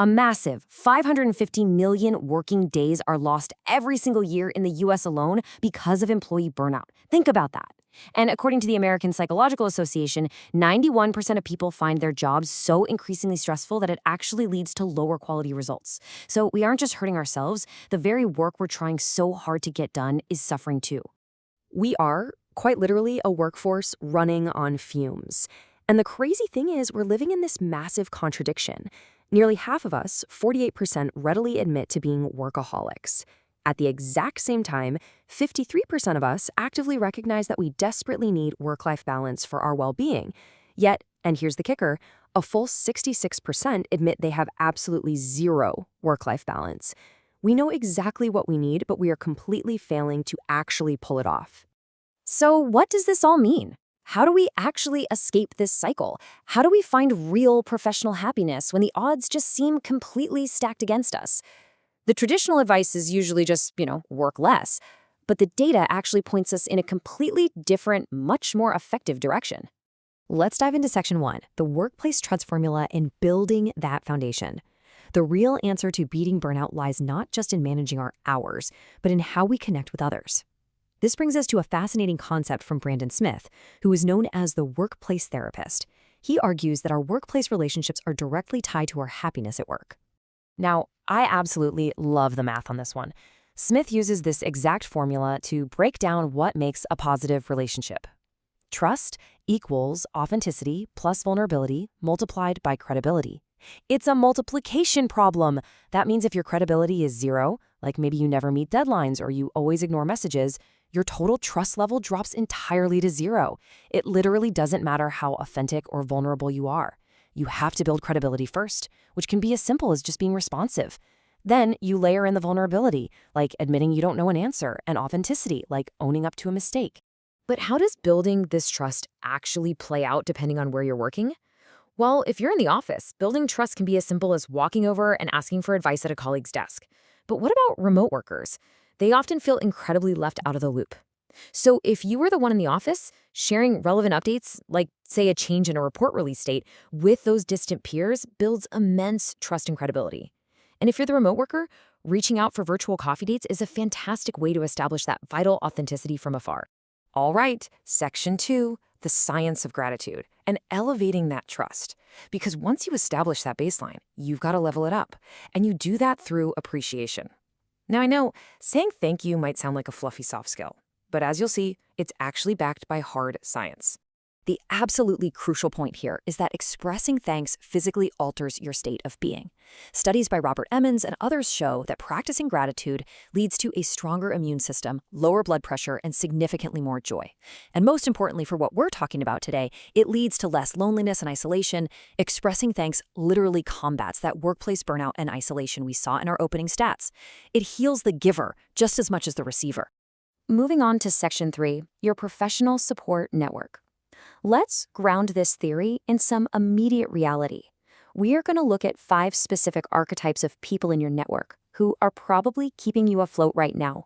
A massive 550 million working days are lost every single year in the US alone because of employee burnout. Think about that. And according to the American Psychological Association, 91% of people find their jobs so increasingly stressful that it actually leads to lower quality results. So we aren't just hurting ourselves, the very work we're trying so hard to get done is suffering too. We are, quite literally, a workforce running on fumes. And the crazy thing is, we're living in this massive contradiction. Nearly half of us, 48%, readily admit to being workaholics. At the exact same time, 53% of us actively recognize that we desperately need work-life balance for our well-being. Yet, and here's the kicker, a full 66% admit they have absolutely zero work-life balance. We know exactly what we need, but we are completely failing to actually pull it off. So what does this all mean? How do we actually escape this cycle? How do we find real professional happiness when the odds just seem completely stacked against us? The traditional advice is usually just, work less. But the data actually points us in a completely different, much more effective direction. Let's dive into Section 1, the workplace trust formula and building that foundation. The real answer to beating burnout lies not just in managing our hours, but in how we connect with others. This brings us to a fascinating concept from Brandon Smith, who is known as the workplace therapist. He argues that our workplace relationships are directly tied to our happiness at work. Now, I absolutely love the math on this one. Smith uses this exact formula to break down what makes a positive relationship. Trust equals authenticity plus vulnerability multiplied by credibility. It's a multiplication problem. That means if your credibility is 0, like maybe you never meet deadlines or you always ignore messages, your total trust level drops entirely to 0. It literally doesn't matter how authentic or vulnerable you are. You have to build credibility first, which can be as simple as just being responsive. Then you layer in the vulnerability, like admitting you don't know an answer, and authenticity, like owning up to a mistake. But how does building this trust actually play out depending on where you're working? Well, if you're in the office, building trust can be as simple as walking over and asking for advice at a colleague's desk. But what about remote workers? They often feel incredibly left out of the loop. So if you were the one in the office, sharing relevant updates, like, say, a change in a report release date, with those distant peers builds immense trust and credibility. And if you're the remote worker, reaching out for virtual coffee dates is a fantastic way to establish that vital authenticity from afar. All right, Section 2, the science of gratitude, and elevating that trust. Because once you establish that baseline, you've got to level it up. And you do that through appreciation. Now, I know saying thank you might sound like a fluffy soft skill, but as you'll see, it's actually backed by hard science. The absolutely crucial point here is that expressing thanks physically alters your state of being. Studies by Robert Emmons and others show that practicing gratitude leads to a stronger immune system, lower blood pressure, and significantly more joy. And most importantly for what we're talking about today, it leads to less loneliness and isolation. Expressing thanks literally combats that workplace burnout and isolation we saw in our opening stats. It heals the giver just as much as the receiver. Moving on to Section 3, your professional support network. Let's ground this theory in some immediate reality. We are going to look at 5 specific archetypes of people in your network who are probably keeping you afloat right now.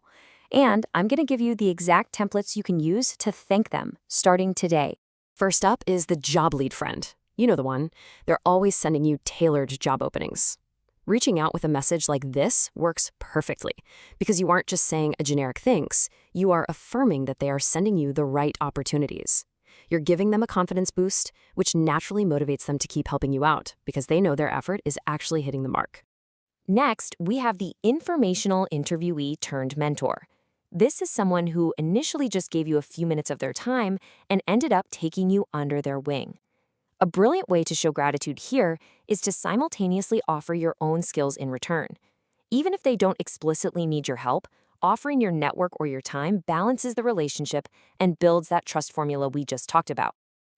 And I'm going to give you the exact templates you can use to thank them, starting today. First up is the job lead friend. You know the one. They're always sending you tailored job openings. Reaching out with a message like this works perfectly because you aren't just saying a generic thanks, you are affirming that they are sending you the right opportunities. You're giving them a confidence boost, which naturally motivates them to keep helping you out because they know their effort is actually hitting the mark. Next, we have the informational interviewee turned mentor. This is someone who initially just gave you a few minutes of their time and ended up taking you under their wing. A brilliant way to show gratitude here is to simultaneously offer your own skills in return. Even if they don't explicitly need your help, offering your network or your time balances the relationship and builds that trust formula we just talked about.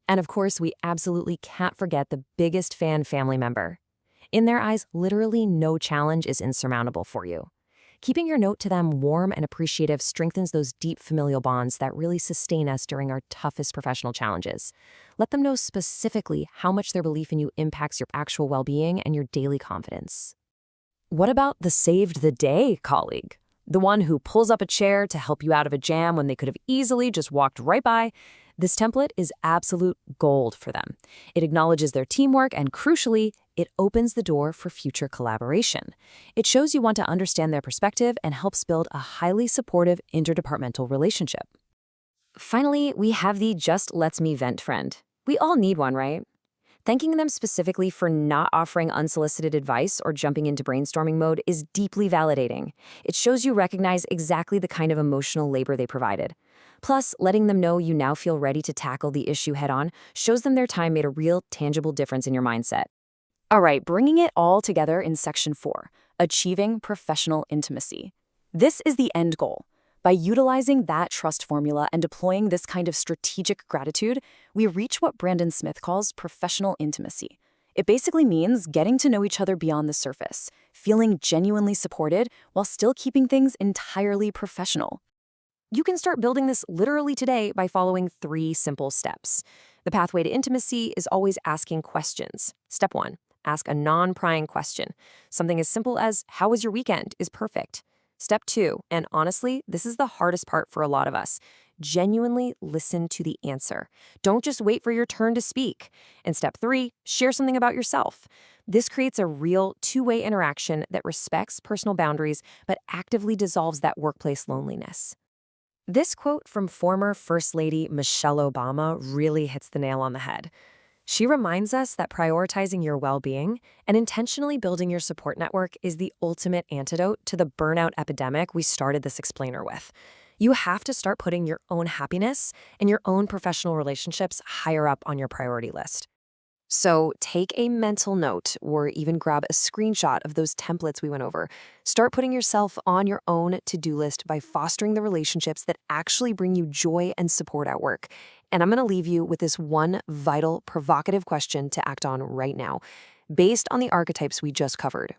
And of course, we absolutely can't forget the biggest family member. In their eyes, literally no challenge is insurmountable for you. Keeping your note to them warm and appreciative strengthens those deep familial bonds that really sustain us during our toughest professional challenges. Let them know specifically how much their belief in you impacts your actual well-being and your daily confidence. What about the saved the day colleague? The one who pulls up a chair to help you out of a jam when they could have easily just walked right by? This template is absolute gold for them. It acknowledges their teamwork and, crucially, it opens the door for future collaboration. It shows you want to understand their perspective and helps build a highly supportive interdepartmental relationship. Finally, we have the just lets me vent friend. We all need one, right? Thanking them specifically for not offering unsolicited advice or jumping into brainstorming mode is deeply validating. It shows you recognize exactly the kind of emotional labor they provided. Plus, letting them know you now feel ready to tackle the issue head-on shows them their time made a real, tangible difference in your mindset. All right, bringing it all together in Section 4, Achieving Professional Intimacy. This is the end goal. By utilizing that trust formula and deploying this kind of strategic gratitude, we reach what Brandon Smith calls professional intimacy. It basically means getting to know each other beyond the surface, feeling genuinely supported while still keeping things entirely professional. You can start building this literally today by following 3 simple steps. The pathway to intimacy is always asking questions. Step 1, ask a non-prying question. Something as simple as, "How was your weekend?" is perfect. Step 2, and honestly, this is the hardest part for a lot of us, genuinely listen to the answer. Don't just wait for your turn to speak. And step 3, share something about yourself. This creates a real two-way interaction that respects personal boundaries but actively dissolves that workplace loneliness. This quote from former First Lady Michelle Obama really hits the nail on the head. She reminds us that prioritizing your well-being and intentionally building your support network is the ultimate antidote to the burnout epidemic we started this explainer with. You have to start putting your own happiness and your own professional relationships higher up on your priority list. So take a mental note or even grab a screenshot of those templates we went over. Start putting yourself on your own to-do list by fostering the relationships that actually bring you joy and support at work. And I'm going to leave you with this one vital, provocative question to act on right now. Based on the archetypes we just covered,